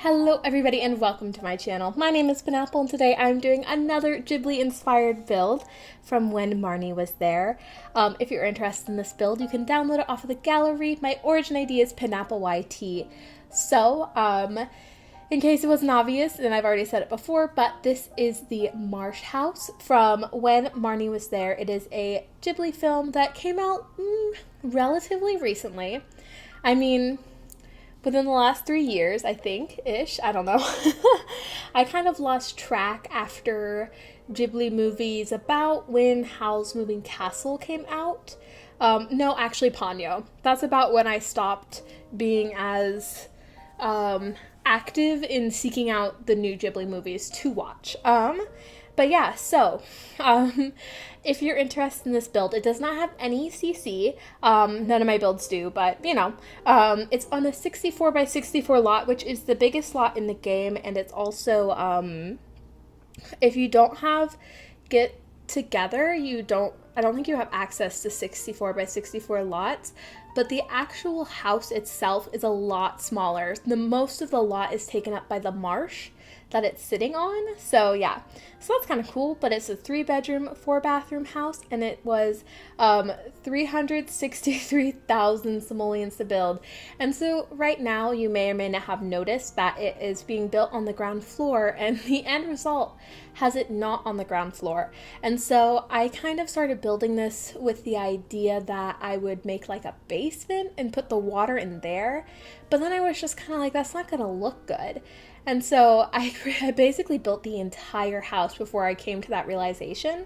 Hello everybody and welcome to my channel. My name is Penapple and today I'm doing another Ghibli inspired build from when Marnie was there. If you're interested in this build, you can download it off of the gallery. My origin ID is penappleYT. So, in case it wasn't obvious, and I've already said it before, but this is the Marsh house from when Marnie was there. It is a Ghibli film that came out relatively recently. I mean, within the last 3 years, I think-ish. I don't know. I kind of lost track after Ghibli movies about when Howl's Moving Castle came out. No, actually Ponyo. That's about when I stopped being as active in seeking out the new Ghibli movies to watch. But yeah, so, if you're interested in this build, it does not have any CC. None of my builds do, but, you know, it's on a 64 by 64 lot, which is the biggest lot in the game, and it's also, if you don't have Get Together, I don't think you have access to 64 by 64 lots, but the actual house itself is a lot smaller. The most of the lot is taken up by the marsh that it's sitting on. So yeah, so that's kind of cool, but it's a 3-bedroom, 4-bathroom house, and it was 363,000 simoleons to build. And so right now you may or may not have noticed that it is being built on the ground floor, and the end result has it not on the ground floor. And so I kind of started building this with the idea that I would make like a basement and put the water in there, but then I was just kind of like, that's not gonna look good. And so I basically built the entire house before I came to that realization.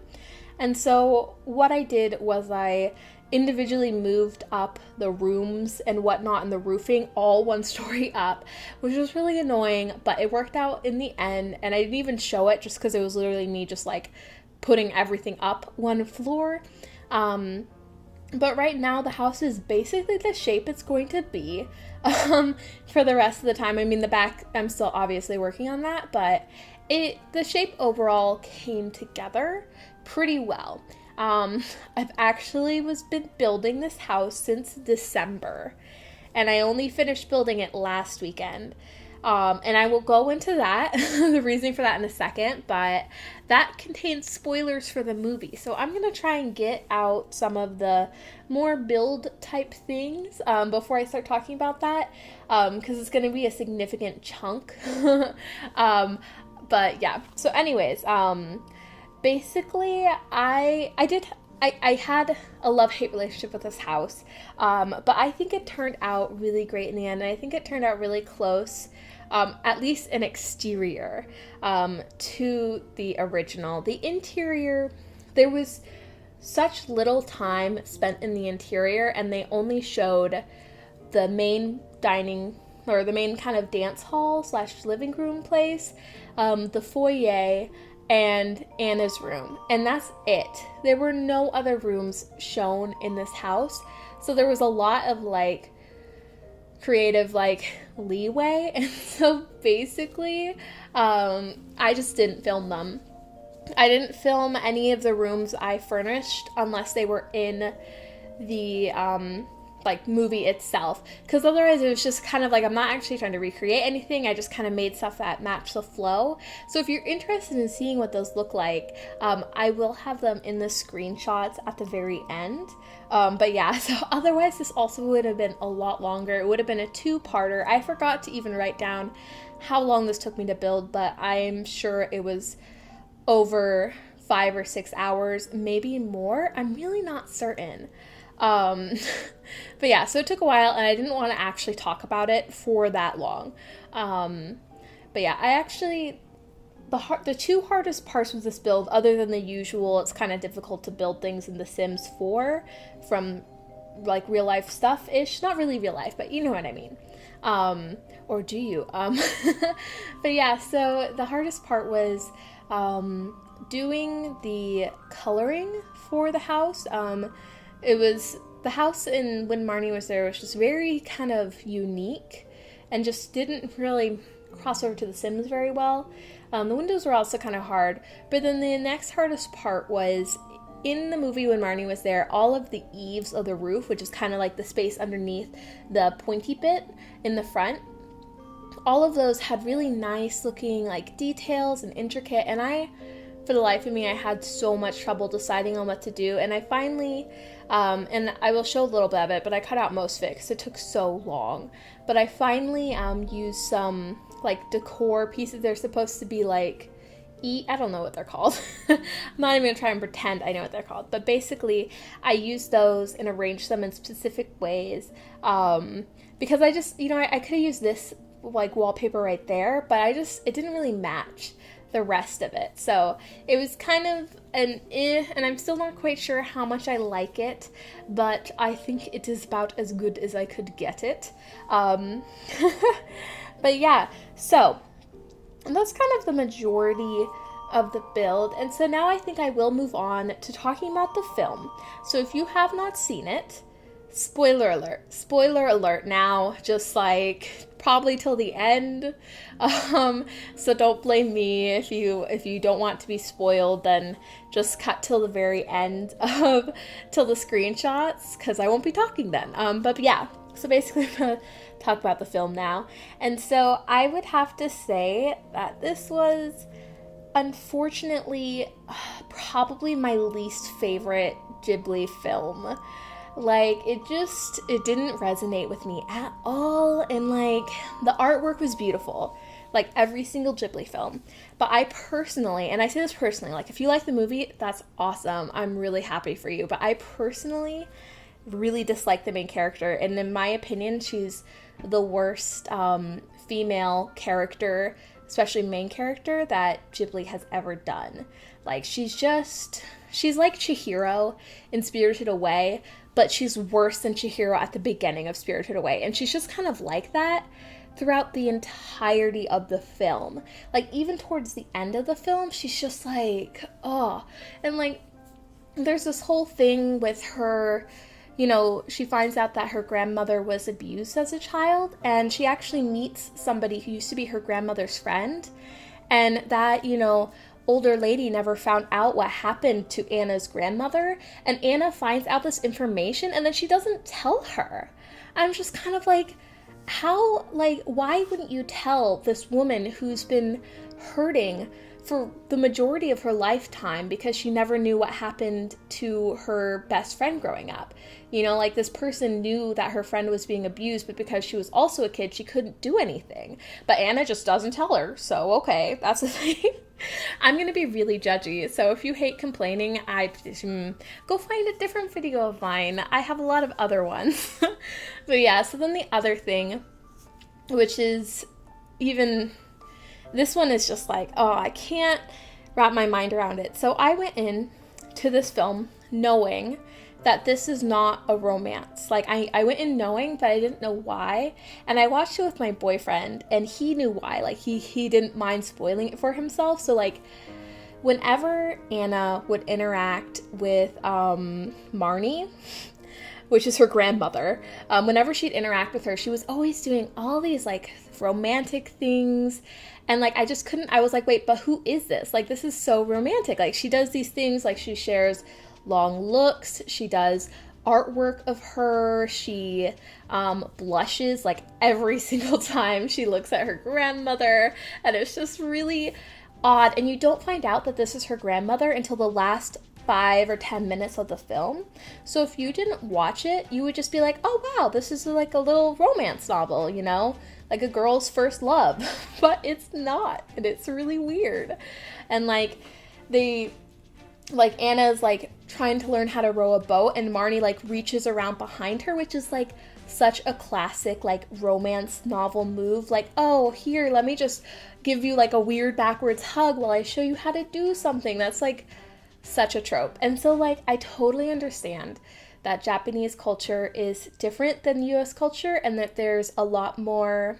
And so what I did was I individually moved up the rooms and whatnot and the roofing all one story up, which was really annoying, but it worked out in the end. And I didn't even show it just because it was literally me just like putting everything up one floor. But right now the house is basically the shape it's going to be for the rest of the time. I mean, the back, I'm still obviously working on that, but the shape overall came together pretty well. I've actually been building this house since December, and I only finished building it last weekend. And I will go into that, the reasoning for that in a second, but that contains spoilers for the movie. So I'm going to try and get out some of the more build type things before I start talking about that, because it's going to be a significant chunk. But yeah, so anyways, basically I had a love-hate relationship with this house, but I think it turned out really great in the end, and I think it turned out really close, at least an exterior, to the original. The interior, there was such little time spent in the interior, and they only showed the main dining, or the main kind of dance hall / living room place, the foyer, and Anna's room, and that's it. There were no other rooms shown in this house, so there was a lot of like creative like leeway, and so basically I just didn't film them. I didn't film any of the rooms I furnished unless they were in the like movie itself, because otherwise it was just kind of like, I'm not actually trying to recreate anything. I just kind of made stuff that matched the flow. So if you're interested in seeing what those look like, I will have them in the screenshots at the very end. But yeah, so otherwise this also would have been a lot longer. It would have been a 2-parter. I forgot to even write down how long this took me to build, but I'm sure it was over 5 or 6 hours, maybe more. I'm really not certain. But yeah, so it took a while, and I didn't want to actually talk about it for that long. But yeah, I actually, the 2 hardest parts of this build, other than the usual, it's kind of difficult to build things in The Sims 4 from like real life stuff-ish. Not really real life, but you know what I mean. Or do you? But yeah, so the hardest part was, doing the coloring for the house. It was, the house in when Marnie was there was just very kind of unique and just didn't really cross over to The Sims very well. The windows were also kind of hard, but then the next hardest part was in the movie when Marnie was there, all of the eaves of the roof, which is kind of like the space underneath the pointy bit in the front, all of those had really nice looking like details and intricate, and for the life of me, I had so much trouble deciding on what to do, and I finally, and I will show a little bit of it, but I cut out most of it because it took so long, but I finally used some like decor pieces. They're supposed to be like, I don't know what they're called. I'm not even gonna try and pretend I know what they're called, but basically I used those and arranged them in specific ways, because I just, I could have used this like wallpaper right there, but it didn't really match the rest of it. So it was kind of and I'm still not quite sure how much I like it, but I think it is about as good as I could get it. But yeah, so that's kind of the majority of the build. And so now I think I will move on to talking about the film. So if you have not seen it, spoiler alert now, just like probably till the end. So don't blame me if you don't want to be spoiled, then just cut till the very end till the screenshots, because I won't be talking then. But yeah, so basically I'm gonna talk about the film now. And so I would have to say that this was unfortunately probably my least favorite Ghibli film. Like, it didn't resonate with me at all, and like, the artwork was beautiful, like every single Ghibli film, but I personally, and I say this personally, like, if you like the movie, that's awesome, I'm really happy for you, but I personally really dislike the main character, and in my opinion, she's the worst female character, especially main character, that Ghibli has ever done. Like, she's like Chihiro in Spirited Away, but she's worse than Chihiro at the beginning of Spirited Away, and she's just kind of like that throughout the entirety of the film. Like, even towards the end of the film, she's just like, oh, and like, there's this whole thing with her, she finds out that her grandmother was abused as a child, and she actually meets somebody who used to be her grandmother's friend, and that, older lady never found out what happened to Anna's grandmother, and Anna finds out this information and then she doesn't tell her. I'm just kind of like, why wouldn't you tell this woman who's been hurting for the majority of her lifetime because she never knew what happened to her best friend growing up? Like, this person knew that her friend was being abused, but because she was also a kid, she couldn't do anything. But Anna just doesn't tell her, so okay, that's the thing. I'm going to be really judgy, so if you hate complaining, go find a different video of mine. I have a lot of other ones. But yeah, so then the other thing, which is even... this one is just like, oh, I can't wrap my mind around it. So I went in to this film knowing that this is not a romance. Like, I went in knowing, but I didn't know why. And I watched it with my boyfriend, and he knew why. Like, he didn't mind spoiling it for himself. So, like, whenever Anna would interact with Marnie, which is her grandmother, whenever she'd interact with her, she was always doing all these, like, romantic things. And, like, I was like, wait, but who is this? Like, this is so romantic. Like, she does these things, like, she shares long looks, she does artwork of her, she blushes, like, every single time she looks at her grandmother, and it's just really odd. And you don't find out that this is her grandmother until the last 5 or 10 minutes of the film. So if you didn't watch it, you would just be like, oh wow, this is like a little romance novel, like a girl's first love. But it's not, and it's really weird. And like, Anna's like trying to learn how to row a boat, and Marnie like reaches around behind her, which is like such a classic like romance novel move. Like, oh, here, let me just give you like a weird backwards hug while I show you how to do something. That's like such a trope. And so like, I totally understand that Japanese culture is different than US culture, and that there's a lot more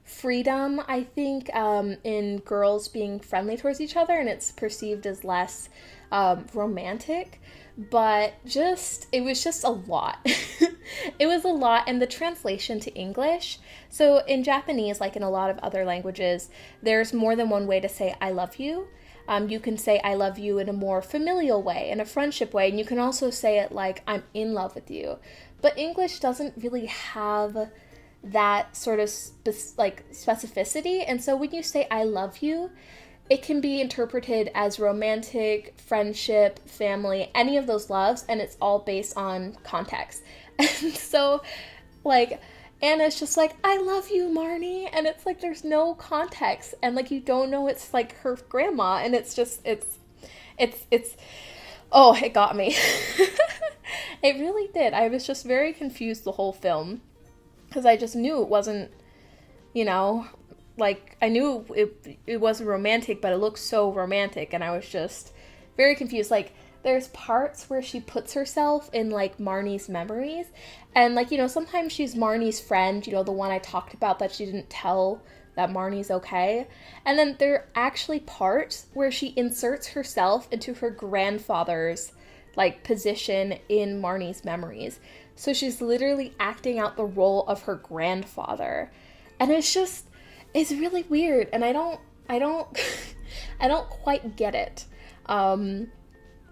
freedom, I think, in girls being friendly towards each other, and it's perceived as less romantic. But it was just a lot. It was a lot. And the translation to English, so in Japanese, like in a lot of other languages, there's more than one way to say I love you. You can say I love you in a more familial way, in a friendship way, and you can also say it like I'm in love with you. But English doesn't really have that sort of specificity. And so when you say I love you, it can be interpreted as romantic, friendship, family, any of those loves, and it's all based on context. And so, like, Anna's just like, I love you, Marnie, and it's like there's no context, and like you don't know it's like her grandma, and it's just it's oh, it got me. It really did. I was just very confused the whole film because I just knew it wasn't, you know, like I knew it wasn't romantic, but it looked so romantic, and I was just very confused. Like, there's parts where she puts herself in, like, Marnie's memories. And, like, you know, sometimes she's Marnie's friend, you know, the one I talked about that she didn't tell that Marnie's okay. And then there are actually parts where she inserts herself into her grandfather's, like, position in Marnie's memories. So she's literally acting out the role of her grandfather. And it's really weird. And I don't I don't quite get it.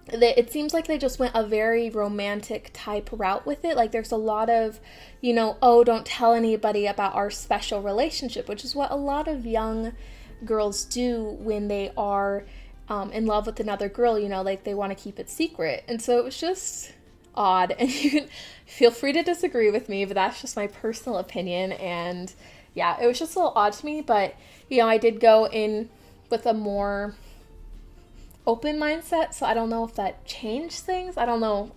It seems like they just went a very romantic type route with it. Like, there's a lot of, you know, oh, don't tell anybody about our special relationship, which is what a lot of young girls do when they are in love with another girl, you know, like they want to keep it secret. And so it was just odd. And you can feel free to disagree with me, but that's just my personal opinion. And yeah, it was just a little odd to me, but, you know, I did go in with a more open mindset, so I don't know if that changed things. I don't know,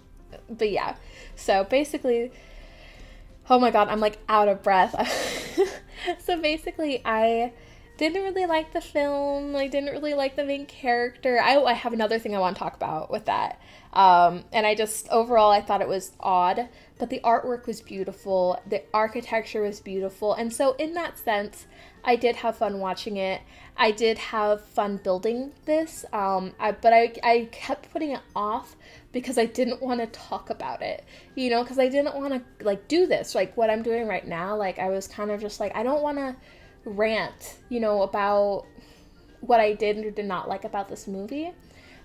but yeah. So basically, oh my god, I'm like out of breath. So basically, I didn't really like the film. I didn't really like the main character. I have another thing I want to talk about with that. And I just, overall, I thought it was odd, but the artwork was beautiful. The architecture was beautiful. And so in that sense, I did have fun watching it. I did have fun building this, but I kept putting it off because I didn't want to talk about it, you know, because I didn't want to, like, do this, like, what I'm doing right now. Like, I was kind of just like, I don't want to rant, you know, about what I did or did not like about this movie.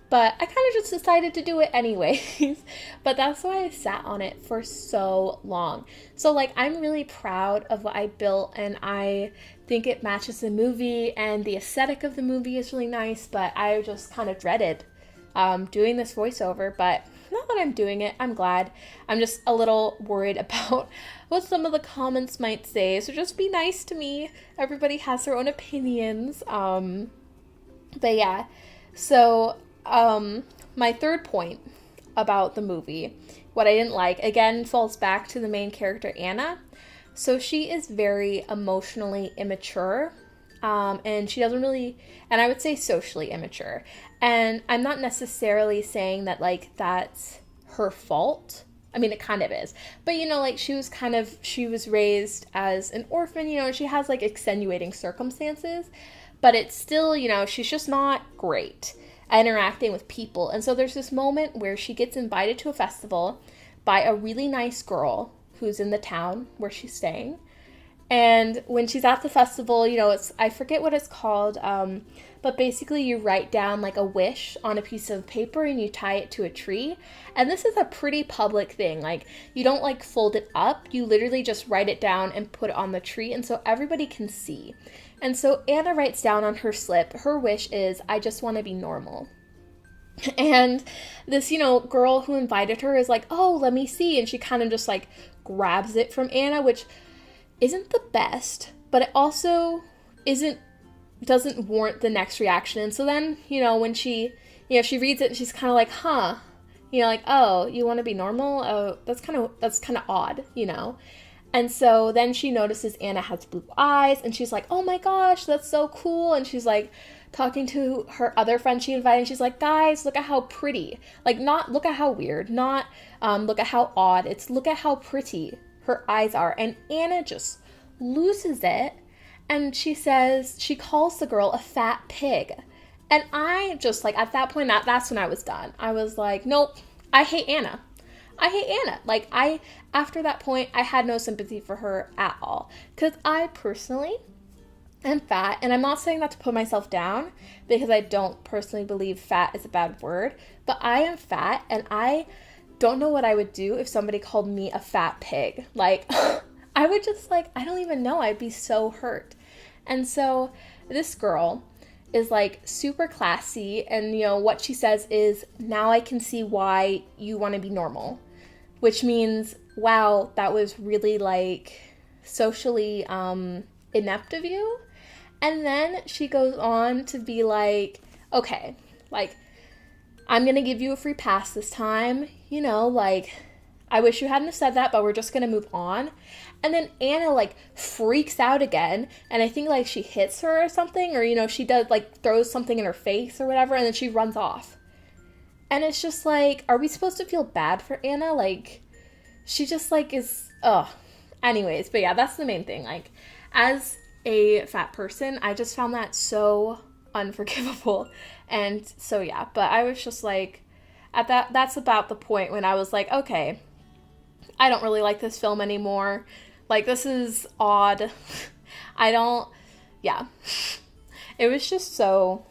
But I kind of just decided to do it anyways. But that's why I sat on it for so long. So, like, I'm really proud of what I built, and I think it matches the movie, and the aesthetic of the movie is really nice, but I just kind of dreaded doing this voiceover. But now that I'm doing it, I'm glad. I'm just a little worried about what some of the comments might say, so just be nice to me. Everybody has their own opinions. But yeah, so my third point about the movie, what I didn't like, again, falls back to the main character, Anna. So she is very emotionally immature, and she doesn't really, and I would say socially immature. And I'm not necessarily saying that, like, that's her fault. I mean, it kind of is. But, you know, like, she was raised as an orphan, you know, and she has, like, extenuating circumstances. But it's still, you know, she's just not great at interacting with people. And so there's this moment where she gets invited to a festival by a really nice girl who's in the town where she's staying. And when she's at the festival, you know, I forget what it's called, but basically you write down, like, a wish on a piece of paper and you tie it to a tree. And this is a pretty public thing. Like, you don't, like, fold it up. You literally just write it down and put it on the tree, and so everybody can see. And so Anna writes down on her slip, her wish is, I just want to be normal. And this, you know, girl who invited her is like, oh, let me see. And she kind of just, like, grabs it from Anna, which isn't the best, but it also doesn't warrant the next reaction. And so then, you know, when she reads it, she's kind of like, huh, you know, like, oh, you want to be normal? Oh, that's kind of odd, you know? And so then she notices Anna has blue eyes, and she's like, oh my gosh, that's so cool. And she's like talking to her other friend she invited, and she's like, guys, look at how pretty. Like, not look at how weird, not look at how odd. It's look at how pretty her eyes are. And Anna just loses it, and she calls the girl a fat pig. And I just, like, at that point, that's when I was done. I was like, nope, I hate Anna. Like, after that point, I had no sympathy for her at all. Because I personally am fat, and I'm not saying that to put myself down, because I don't personally believe fat is a bad word, but I am fat, and I don't know what I would do if somebody called me a fat pig. Like, I would just like, I don't even know, I'd be so hurt. And so this girl is like super classy, and you know what she says is, now I can see why you want to be normal, which means, wow, that was really like socially inept of you. And then she goes on to be like, okay, like, I'm gonna give you a free pass this time, you know, like, I wish you hadn't have said that, but we're just gonna move on. And then Anna like freaks out again, and I think like she hits her or something, or you know, she does like throws something in her face or whatever, and then she runs off. And it's just like, are we supposed to feel bad for Anna? Like, she just like is, ugh. Anyways, but yeah, that's the main thing. Like, as a fat person, I just found that so unforgivable. And so yeah, but I was just like, that's about the point when I was like, okay, I don't really like this film anymore. Like, this is odd. Yeah. It was just so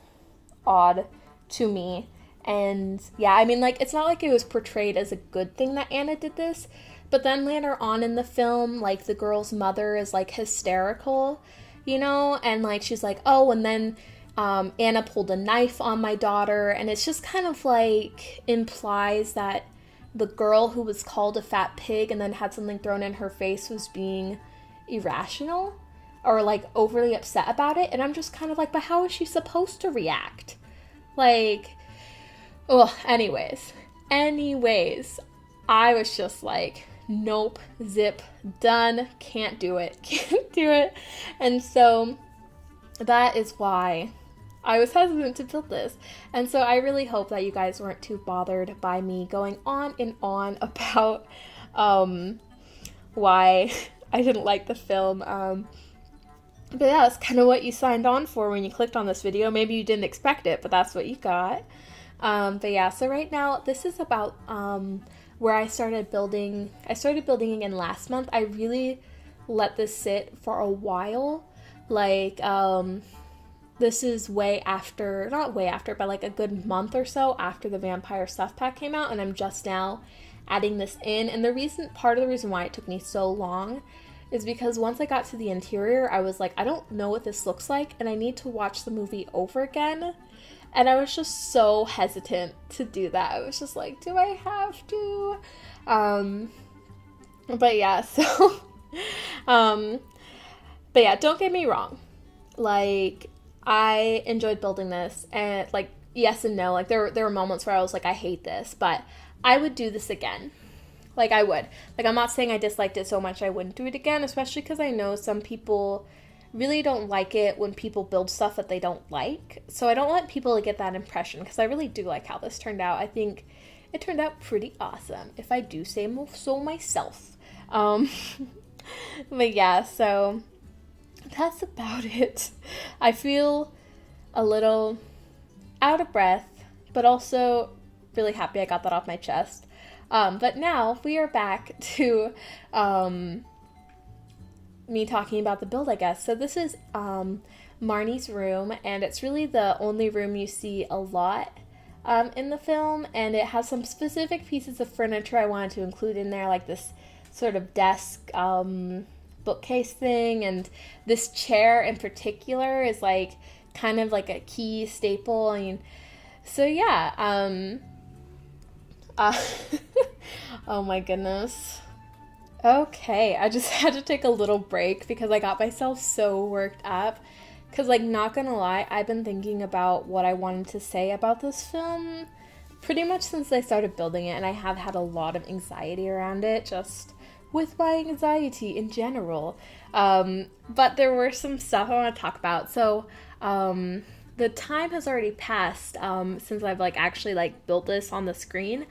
odd to me. And yeah, I mean, like, it's not like it was portrayed as a good thing that Anna did this, but then later on in the film, like, the girl's mother is like hysterical, you know, and like, she's like, oh, and then Anna pulled a knife on my daughter, and it's just kind of like implies that the girl who was called a fat pig and then had something thrown in her face was being irrational or like overly upset about it. And I'm just kind of like, but how is she supposed to react? Like, oh, anyways, I was just like, nope, zip, done, can't do it. And so that is why I was hesitant to build this. And so I really hope that you guys weren't too bothered by me going on and on about why I didn't like the film. But yeah, that's kind of what you signed on for when you clicked on this video. Maybe you didn't expect it, but that's what you got. But yeah, so right now, this is about where I started building again last month. I really let this sit for a while. Like, this is not way after, but like a good month or so after the vampire stuff pack came out, and I'm just now adding this in. And part of the reason why it took me so long is because once I got to the interior, I was like, I don't know what this looks like, and I need to watch the movie over again. And I was just so hesitant to do that. I was just like, do I have to? But yeah, so, but yeah, don't get me wrong. Like, I enjoyed building this, and like, yes and no. Like, there were moments where I was like, I hate this, but I would do this again. Like, I would. Like, I'm not saying I disliked it so much I wouldn't do it again, especially because I know some people really don't like it when people build stuff that they don't like. So I don't want people to get that impression, because I really do like how this turned out. I think it turned out pretty awesome, if I do say so myself. But yeah, so that's about it. I feel a little out of breath, but also really happy I got that off my chest. But now we are back to me talking about the build, I guess. So this is Marnie's room, and it's really the only room you see a lot in the film, and it has some specific pieces of furniture I wanted to include in there, like this sort of desk bookcase thing, and this chair in particular is like kind of like a key staple. I mean, so yeah, oh my goodness. Okay, I just had to take a little break because I got myself so worked up. Because, like, not gonna lie, I've been thinking about what I wanted to say about this film pretty much since I started building it, and I have had a lot of anxiety around it, just with my anxiety in general. But there were some stuff I want to talk about. So, the time has already passed since I've, like, actually, like, built this on the screen.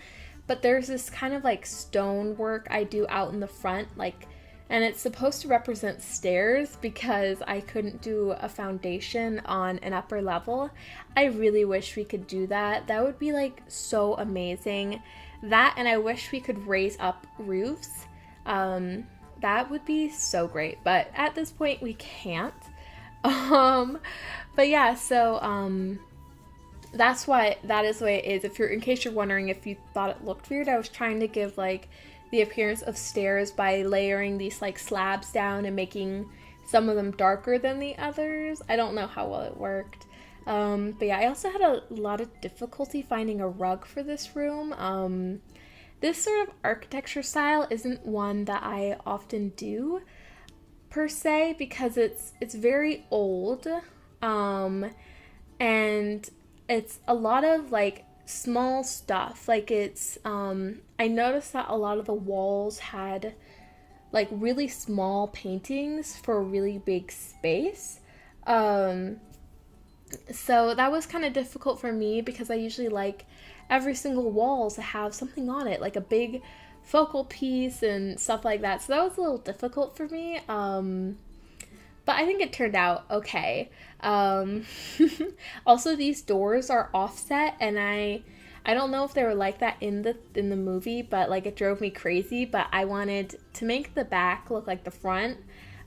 But there's this kind of like stone work I do out in the front, like, and it's supposed to represent stairs because I couldn't do a foundation on an upper level. I really wish we could do that. That would be like so amazing. That, and I wish we could raise up roofs. That would be so great, but at this point we can't. But yeah, so that's why that is the way it is. In case you're wondering if you thought it looked weird, I was trying to give like the appearance of stairs by layering these like slabs down and making some of them darker than the others. I don't know how well it worked. But yeah, I also had a lot of difficulty finding a rug for this room. This sort of architecture style isn't one that I often do per se, because it's very old, and it's a lot of like small stuff. Like it's I noticed that a lot of the walls had like really small paintings for a really big space. So that was kind of difficult for me, because I usually like every single wall to have something on it, like a big focal piece and stuff like that. So that was a little difficult for me. But I think it turned out okay. Also, these doors are offset, and I don't know if they were like that in the movie, but like it drove me crazy. But I wanted to make the back look like the front.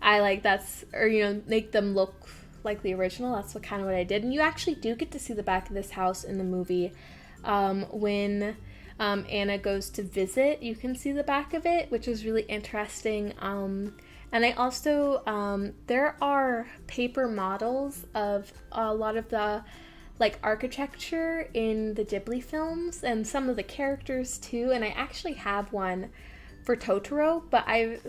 Make them look like the original. That's what I did. And you actually do get to see the back of this house in the movie. When Anna goes to visit, you can see the back of it, which is really interesting. And I also, there are paper models of a lot of the like architecture in the Ghibli films and some of the characters too. And I actually have one for Totoro,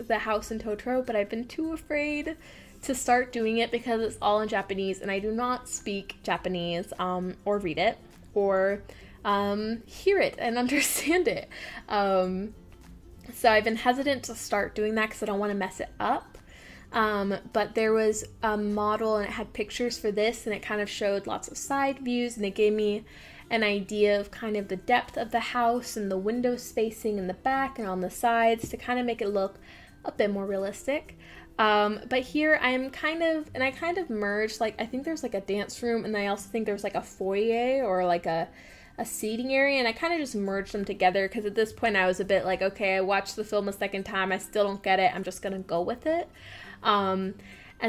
the house in Totoro, but I've been too afraid to start doing it because it's all in Japanese, and I do not speak Japanese, or read it, or hear it and understand it. So I've been hesitant to start doing that because I don't want to mess it up. But there was a model, and it had pictures for this, and it kind of showed lots of side views, and it gave me an idea of kind of the depth of the house and the window spacing in the back and on the sides to kind of make it look a bit more realistic. But here I kind of merged, like, I think there's like a dance room, and I also think there's like a foyer or like a seating area, and I kind of just merged them together because at this point I was a bit like, okay, I watched the film a second time, I still don't get it, I'm just gonna go with it. And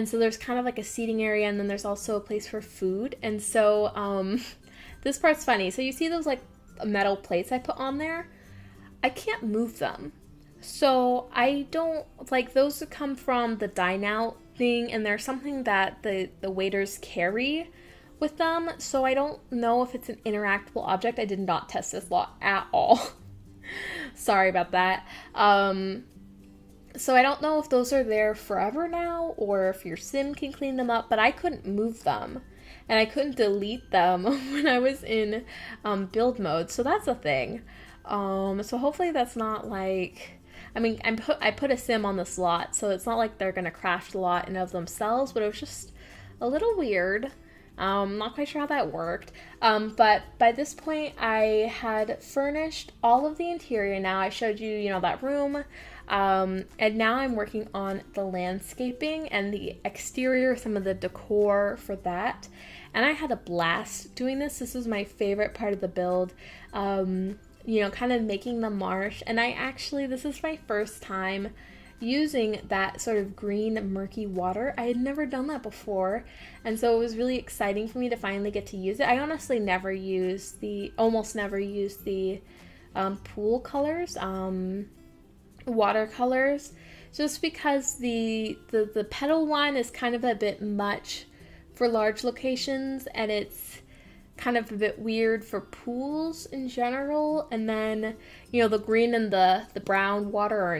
so there's kind of like a seating area, and then there's also a place for food. And so this part's funny. So you see those like metal plates I put on there? I can't move them. So I don't, like, those come from the dine out thing, and they're something that the waiters carry with them. So I don't know if it's an interactable object. I did not test this lot at all. Sorry about that. So I don't know if those are there forever now, or if your sim can clean them up, but I couldn't move them, and I couldn't delete them when I was in build mode. So that's a thing. So hopefully that's not like, I mean, I put a sim on the slot, so it's not like they're gonna crash the lot in of themselves, but it was just a little weird. Not quite sure how that worked. But by this point I had furnished all of the interior. Now I showed you, that room. And now I'm working on the landscaping and the exterior, some of the decor for that. And I had a blast doing this. This was my favorite part of the build. Kind of making the marsh. And this is my first time using that sort of green murky water. I had never done that before, and so it was really exciting for me to finally get to use it. I honestly almost never use the pool colors, watercolors, just because the petal one is kind of a bit much for large locations, and it's kind of a bit weird for pools in general. And then the green and the brown water are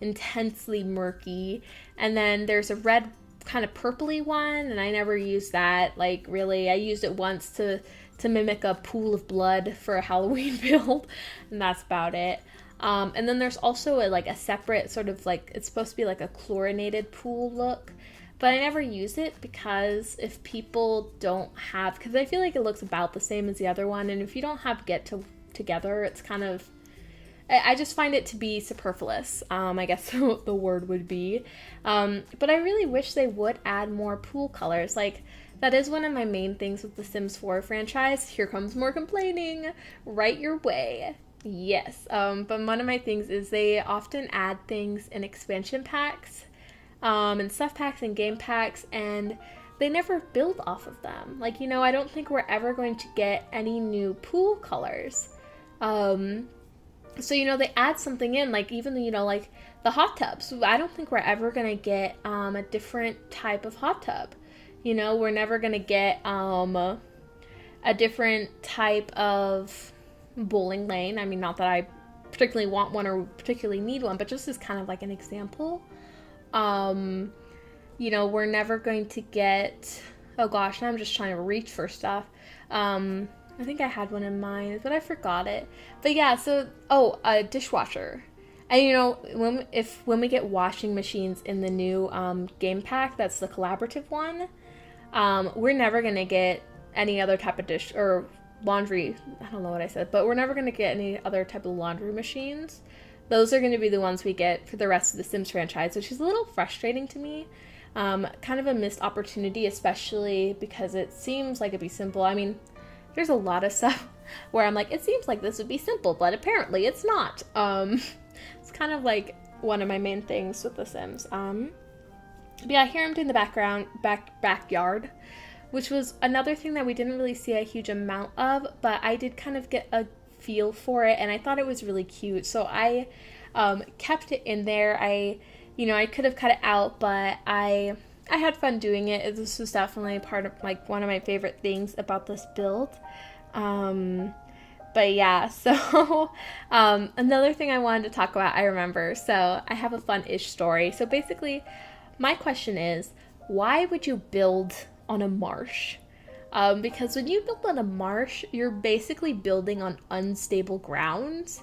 intensely murky, and then there's a red kind of purpley one, and I never used that. Like, really, I used it once to mimic a pool of blood for a Halloween build, and that's about it. And then there's also a separate sort of, like, it's supposed to be like a chlorinated pool look, but I never use it because if people don't have, because I feel like it looks about the same as the other one, and if you don't have together, it's kind of, I just find it to be superfluous, I guess the word would be. But I really wish they would add more pool colors. Like, that is one of my main things with the Sims 4 franchise. Here comes more complaining. Right your way. Yes. But one of my things is they often add things in expansion packs, and stuff packs and game packs, and they never build off of them. Like, I don't think we're ever going to get any new pool colors. So, they add something in, like even, like the hot tubs. I don't think we're ever going to get a different type of hot tub. We're never going to get a different type of bowling lane. I mean, not that I particularly want one or particularly need one, but just as kind of like an example. We're never going to get, oh gosh, now I'm just trying to reach for stuff. I think I had one in mind, but I forgot it. But yeah, so, a dishwasher. And when we get washing machines in the new game pack, that's the collaborative one, we're never going to get any other type of dish or laundry. I don't know what I said, but we're never going to get any other type of laundry machines. Those are going to be the ones we get for the rest of the Sims franchise, which is a little frustrating to me. Kind of a missed opportunity, especially because it seems like it'd be simple. I mean, there's a lot of stuff where I'm like, it seems like this would be simple, but apparently it's not. It's kind of like one of my main things with The Sims. But yeah, here I'm doing the backyard, which was another thing that we didn't really see a huge amount of, but I did kind of get a feel for it, and I thought it was really cute. So I kept it in there. I could have cut it out, but I had fun doing it. This was definitely part of like one of my favorite things about this build. But yeah, so another thing I wanted to talk about, I remember. So I have a fun-ish story. So basically, my question is, why would you build on a marsh? Because when you build on a marsh, you're basically building on unstable ground,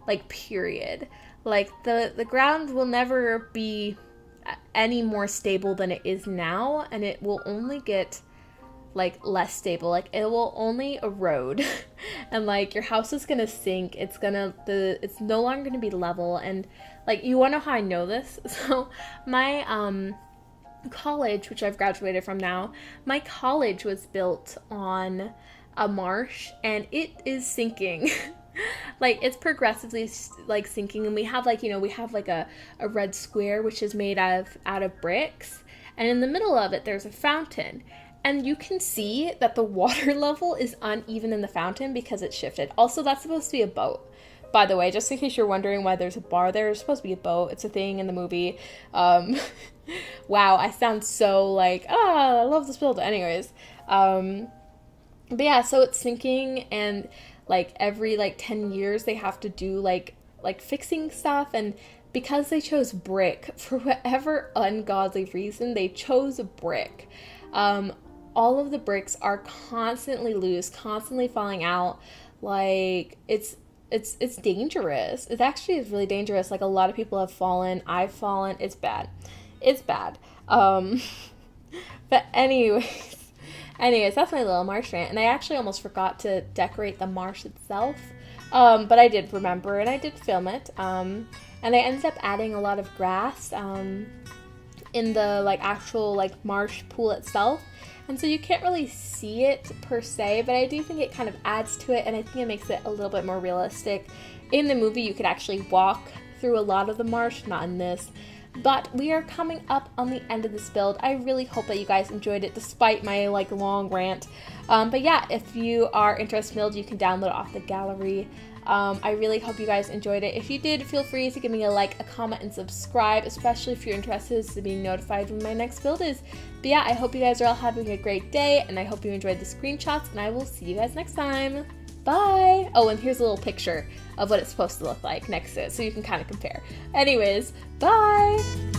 like period. Like the ground will never be any more stable than it is now, and it will only get like less stable. Like it will only erode and like your house is gonna sink. It's no longer gonna be level. And like, you wanna know how I know this? So my college, which I've graduated from now, my college was built on a marsh, and it is sinking. Like, it's progressively like sinking, and we have like a red square which is made out of bricks, and in the middle of it there's a fountain, and you can see that the water level is uneven in the fountain because it's shifted. Also, that's supposed to be a boat, by the way, just in case you're wondering why there's a bar there. It's supposed to be a boat. It's a thing in the movie. Wow, I sound so like, I love this build. Anyways, but yeah, so it's sinking, and like every like 10 years they have to do like fixing stuff. And because they chose brick, for whatever ungodly reason, they chose a brick. All of the bricks are constantly loose, constantly falling out. Like, it's dangerous. It actually is really dangerous. Like, a lot of people have fallen. I've fallen. It's bad. It's bad. But anyways, that's my little marsh rant. And I actually almost forgot to decorate the marsh itself. But I did remember, and I did film it. And I ended up adding a lot of grass in the like actual like marsh pool itself. And so you can't really see it per se, but I do think it kind of adds to it, and I think it makes it a little bit more realistic. In the movie, you could actually walk through a lot of the marsh, not in this. But we are coming up on the end of this build. I really hope that you guys enjoyed it despite my like long rant. But yeah, if you are interested in build, you can download it off the gallery. I really hope you guys enjoyed it. If you did, feel free to give me a like, a comment, and subscribe, especially if you're interested in being notified when my next build is. But yeah, I hope you guys are all having a great day, and I hope you enjoyed the screenshots, and I will see you guys next time. Bye! Oh, and here's a little picture of what it's supposed to look like next to it, so you can kind of compare. Anyways, bye!